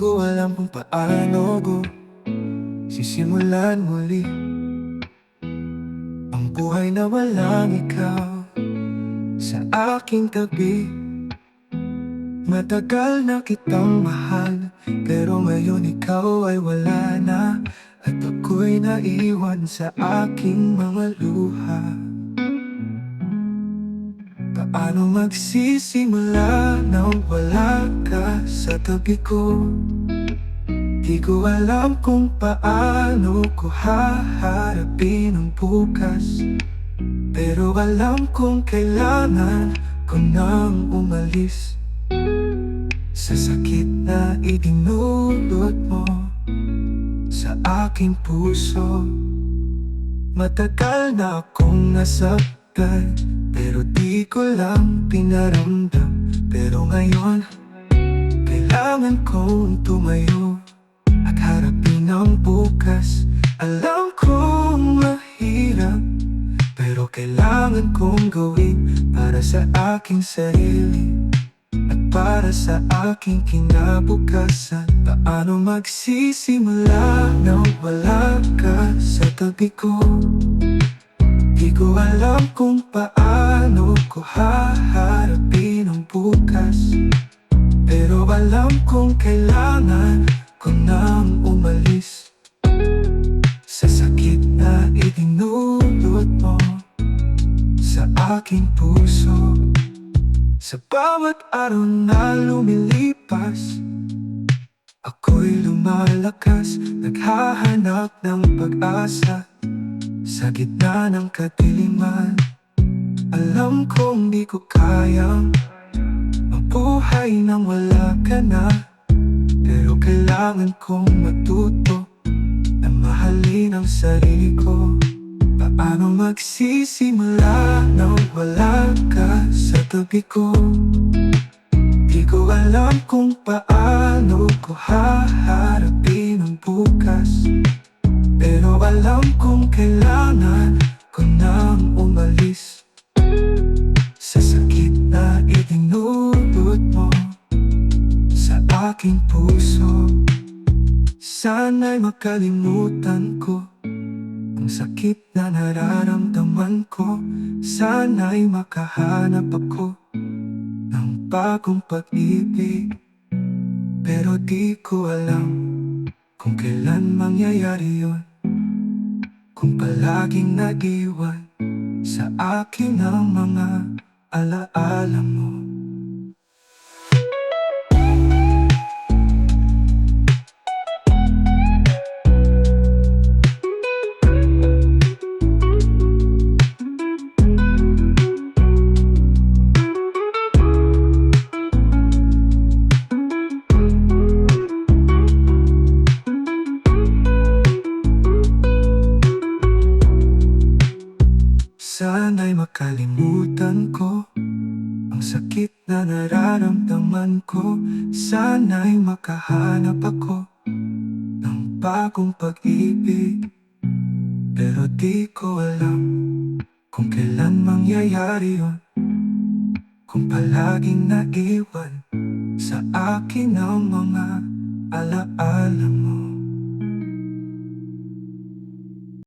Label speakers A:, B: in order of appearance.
A: ko alam kung paano ko sisimulan muli ang buhay na walang ikaw sa aking tabi. Matagal na kitang mahal, pero ngayon ikaw ay wala na, at ako'y naiwan sa aking mga luha. Paano magsisimula nang wala ka sa tabi ko? Di ko alam kung paano ko haharapin ang bukas, pero alam kong kailangan ko nang umalis sa sakit na idinulot mo sa aking puso. Matagal na akong nasaktan, pero di ko lang pinaramdam. Pero ngayon, kailangan kong tumayo at harapin ang bukas. Alam kong mahirap, pero kailangan kong gawin para sa aking sarili at para sa aking kinabukasan. Paano magsisimula nang wala ka sa tabi ko? Di ko alam kung paano ko haharapin ang bukas, pero alam kong kailangan ko nang umalis sa sakit na idinulot mo sa aking puso. Sa bawat araw na lumilipas, ako'y lumalakas, naghahanap ng pag-asa sa gitna ng kadiliman. Alam kong di ko kayang mabuhay nang wala ka na, pero kailangan kong matuto na mahalin ang sarili ko. Paano magsisimula nang wala ka sa tabi ko? Di ko alam kung paano ko haharapin ang bukas, pero alam kong kailangan ko nang umalis sa sakit na idinulot mo sa aking puso. Sana'y makalimutan ko ang sakit na nararamdaman ko. Sana'y makahanap ako ng bagong pag-ibig, pero di ko alam kung kailan mangyayari yun, kung palaging nag-iwan sa akin ang mga alaala mo. Sana'y makalimutan ko ang sakit na nararamdaman ko. Sana'y makahanap ako ng bagong pag-ibig, pero di ko alam kung kailan mangyayari yun, kung palaging naiwan sa akin ang mga alaala mo.